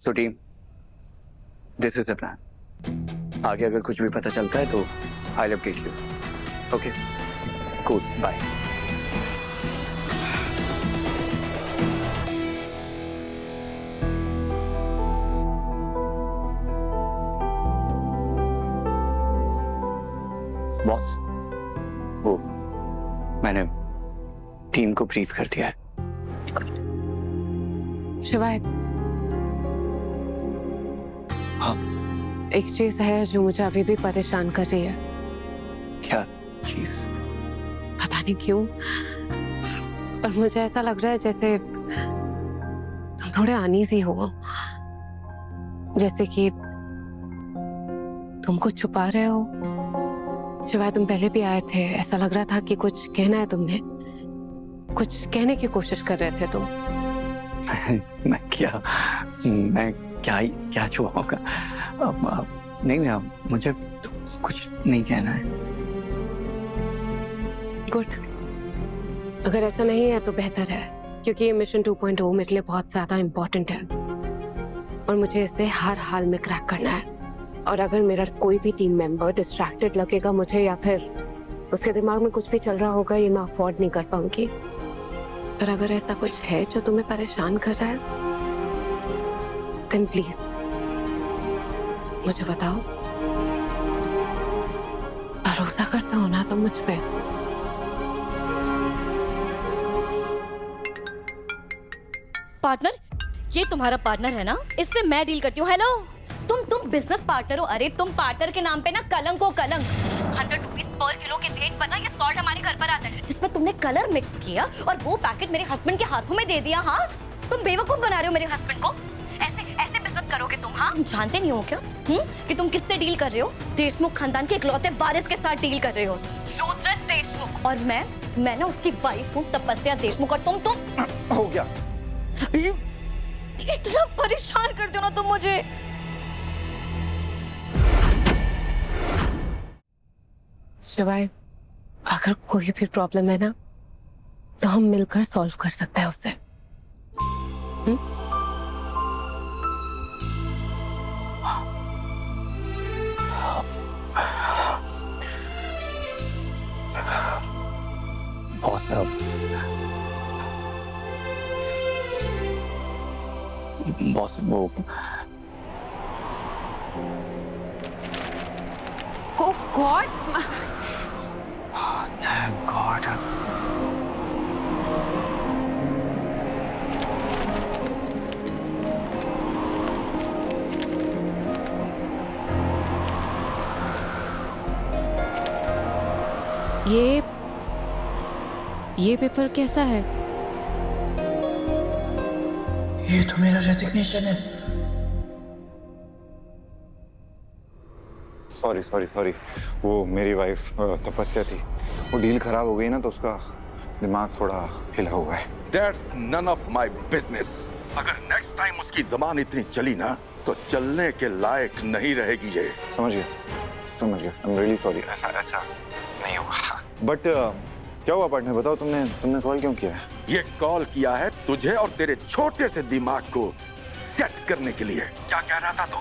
So team, this is the plan. आगे अगर कुछ भी पता चलता है तो I will update you. Okay, cool, bye. Boss, वो मैंने टीम को ब्रीफ कर दिया है। शिवाय, हाँ, एक चीज है जो मुझे अभी भी परेशान कर रही है। क्या चीज? पता नहीं क्यों, पर मुझे ऐसा लग रहा है जैसे तुम थोड़े अनईजी हो, जैसे कि तुम कुछ छुपा रहे हो। शिवाय, तुम पहले भी आए थे, ऐसा लग रहा था कि कुछ कहना है तुम्हें, कुछ कहने की कोशिश कर रहे थे तुम। मैं क्या छुपाऊंगा? नहीं, मुझे तो कुछ नहीं कहना है। गुड, अगर ऐसा नहीं है तो बेहतर है, क्योंकि ये मिशन 2.0 मेरे लिए बहुत ज्यादा इम्पोर्टेंट है और मुझे इसे हर हाल में क्रैक करना है। और अगर मेरा कोई भी टीम मेंबर डिस्ट्रैक्टेड लगेगा मुझे, या फिर उसके दिमाग में कुछ भी चल रहा होगा, ये मैं अफोर्ड नहीं कर पाऊंगी। पर अगर ऐसा कुछ है जो तुम्हें परेशान कर रहा है, देन प्लीज मुझे बताओ। भरोसा करते हो ना तुम मुझ पे? पार्टनर, ये तुम्हारा पार्टनर है ना, इससे मैं डील करती हूँ। हेलो, तुम बिजनेस पार्टनर हो। अरे तुम पार्टनर के नाम पे ना कलंक हो, कलंक। 100 रुपीज पर किलो के रेट पर ना ये सॉल्ट हमारे घर पर आता है, जिसमें तुमने कलर मिक्स किया और वो पैकेट मेरे हस्बैंड के हाथों में दे दिया। हाँ, तुम बेवकूफ बना रहे हो मेरे हस्बैंड को। ऐसे बिजनेस करोगे तुम? हाँ, तुम जानते नहीं हो क्या कि तुम किससे डील कर रहे हो? देशमुख खानदान के इकलौते वारिस के साथ डील कर रहे हो, रुद्र देशमुख। और मैं ना उसकी वाइफ हूँ, तपस्या देशमुख। और तुम हो गया। इतना परेशान करते हो ना तुम मुझे। शिवाय, अगर कोई भी प्रॉब्लम है ना, तो हम मिलकर सॉल्व कर सकते हैं उसे। बॉस, वो गॉड, थैंक गॉड। ये पेपर कैसा है? ये तो मेरा रेजिग्नेशन है। सॉरी, वो मेरी वाइफ तपस्या थी। वो डील खराब हो गई ना, तो उसका दिमाग थोड़ा हिला हुआ है। That's none of my business. अगर नेक्स्ट टाइम उसकी जबान इतनी चली ना, तो चलने के लायक नहीं रहेगी ये। समझ गया। I'm really sorry. ऐसा नहीं होगा। बट क्या हुआ पार्टनर, बताओ। तुमने कॉल क्यों किया है? ये कॉल किया है तुझे और तेरे छोटे से दिमाग को सेट करने के लिए। क्या कह रहा था तू?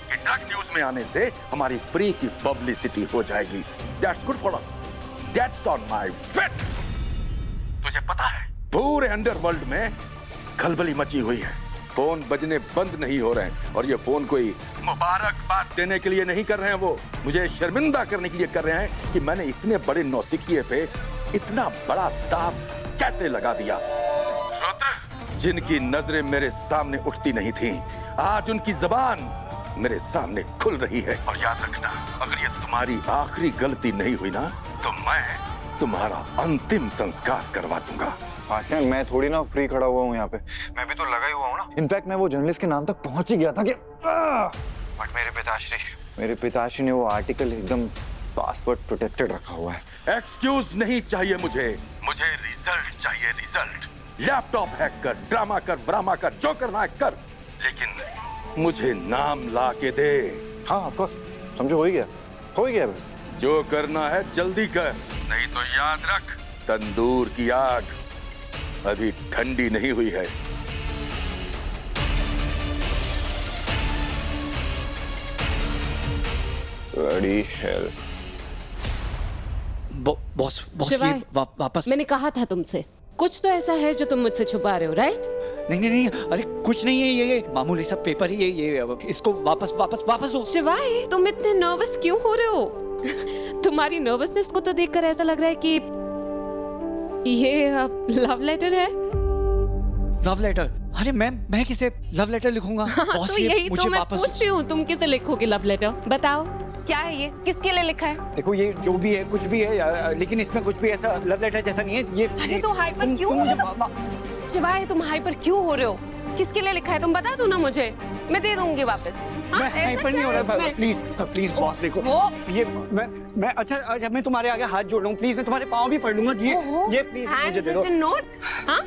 कि ड्रग न्यूज में आने से हमारी फ्री की पब्लिसिटी हो जाएगी। That's good for us. That's on my bet. तुझे पता है, पूरे अंडरवर्ल्ड में खलबली मची हुई है। फोन बजने बंद नहीं हो रहे हैं, और ये फोन कोई मुबारकबाद देने के लिए नहीं कर रहे हैं, वो मुझे शर्मिंदा करने के लिए कर रहे हैं कि मैंने इतने बड़े नौसिखिए पे इतना बड़ा दाव कैसे लगा दिया। रुद्र, जिनकी नजरें मेरे सामने उठती नहीं थी, आज उनकी जबान मेरे सामने खुल रही है। और याद रखना, अगर ये तुम्हारी आखिरी गलती नहीं हुई ना, तो मैं तुम्हारा अंतिम संस्कार करवा दूंगा। पार्टनर, मैं थोड़ी ना फ्री खड़ा हुआ हूँ यहाँ पे। मैं भी तो लगा ही हुआ हूँ ना। इनफैक्ट मैं वो जर्नलिस्ट के नाम तक पहुंच ही गया था कि बट मेरे पिताश्री ने वो आर्टिकल एकदम पासवर्ड प्रोटेक्टेड रखा हुआ है। एक्सक्यूज नहीं चाहिए मुझे रिजल्ट चाहिए, रिजल्ट। लैपटॉप हैक कर, ड्रामा कर, ब्रामा कर, जो करना है कर, लेकिन मुझे नाम ला के दे। हाँ, ऑफ कोर्स, समझो हो ही गया बस। जो करना है जल्दी कर, नहीं तो याद रख, तंदूर की आग अभी ठंडी नहीं हुई है। Bloody hell. बॉस बॉस शिवाय, ये वापस मैंने कहा था तुमसे, कुछ तो ऐसा है जो तुम मुझसे छुपा रहे हो, राइट? नहीं नहीं नहीं, अरे कुछ नहीं है, ये मामूली सा पेपर ही, ये इसको वापस वापस वापस दो। शिवाय, तुम इतने नर्वस क्यों हो रहे हो? तुम्हारी नर्वसनेस को तो देखकर ऐसा लग रहा है कि ये लव लेटर है। Love letter? अरे मैं किसे लव लेटर लिखूंगा? बॉस तो ये यही मुझे तो मैं वापस पूछ रही हूँ, तुम किसे लिखोगे लव लेटर? बताओ, क्या है ये? किसके लिए लिखा है? देखो, ये जो भी है कुछ भी है, लेकिन इसमें कुछ भी ऐसा लव लेटर जैसा नहीं है। ये अरे तो हाइपर क्यों हो रहे हो? शिवाय, तुम हाइपर क्यों हो रहे हो? किसके लिए लिखा है तुम बता दो ना मुझे, मैं दे दूंगी वापस। हाँ, मैं ऐसा हाइपर नहीं हो क्या है रहा, इसमें? प्लीज प्लीज बॉस देखो, वो- ये मैं अच्छा मैं तुम्हारे आगे हाथ जोड़ लूं, प्लीज मैं तुम्हारे पाँव भी पड़ लूंगा, ये प्लीज मुझे दे दो। Handwritten note? हाँ?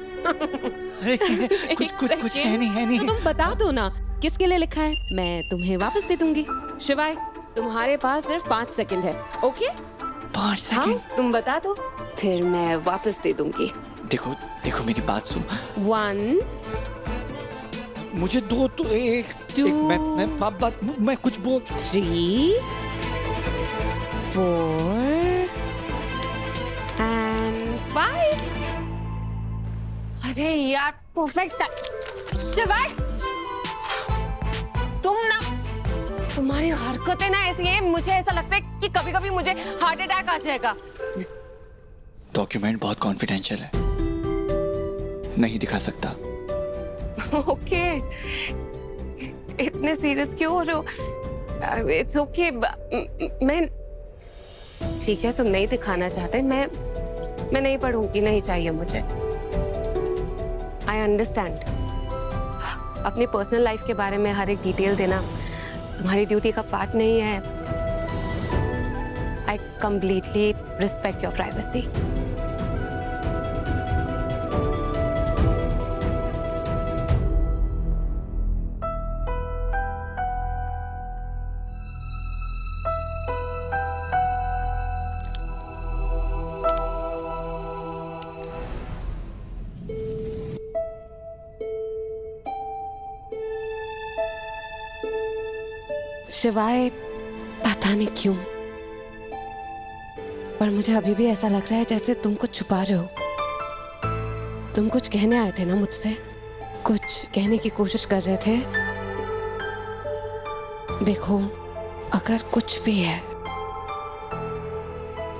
अरे, कुछ कुछ कुछ है नहीं तो तुम बता दो ना किसके लिए लिखा है, मैं तुम्हें वापस दे दूंगी। शिवाय, तुम्हारे पास सिर्फ 5 सेकंड है, ओके? 5 हाँ, सेकंड। तुम बता दो, फिर मैं वापस दे दूंगी। देखो देखो मेरी बात सुन, 1 मुझे दो तो एक 2 मैं कुछ बोल। 3 4 and 5। अरे यार, परफेक्ट। शिवाय, तुम ना, तुम्हारी हरकतें ना ऐसी है, मुझे ऐसा लगता है कि कभी कभी मुझे हार्ट अटैक आ जाएगा। डॉक्यूमेंट बहुत कॉन्फिडेंशियल है, नहीं दिखा सकता। ओके, इतने सीरियस क्यों हो रहे हो? इट्स ओके, मैं ठीक है, तुम नहीं दिखाना चाहते, मैं नहीं पढ़ूंगी, नहीं चाहिए मुझे। आई अंडरस्टैंड, अपनी पर्सनल लाइफ के बारे में हर एक डिटेल देना तुम्हारी ड्यूटी का पार्ट नहीं है। I completely respect your privacy. शिवाय, पता नहीं क्यों, पर मुझे अभी भी ऐसा लग रहा है जैसे तुम कुछ छुपा रहे हो। तुम कुछ कहने आए थे ना मुझसे, कुछ कहने की कोशिश कर रहे थे। देखो, अगर कुछ भी है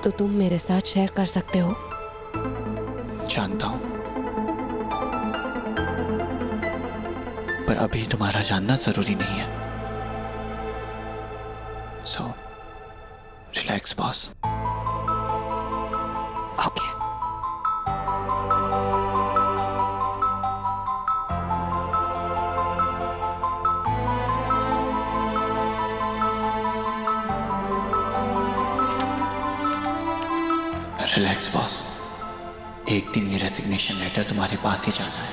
तो तुम मेरे साथ शेयर कर सकते हो। जानता हूं, पर अभी तुम्हारा जानना जरूरी नहीं है। So, relax, boss. Okay. Relax, boss. एक दिन ये रेजिग्नेशन लेटर तुम्हारे पास ही जाना है।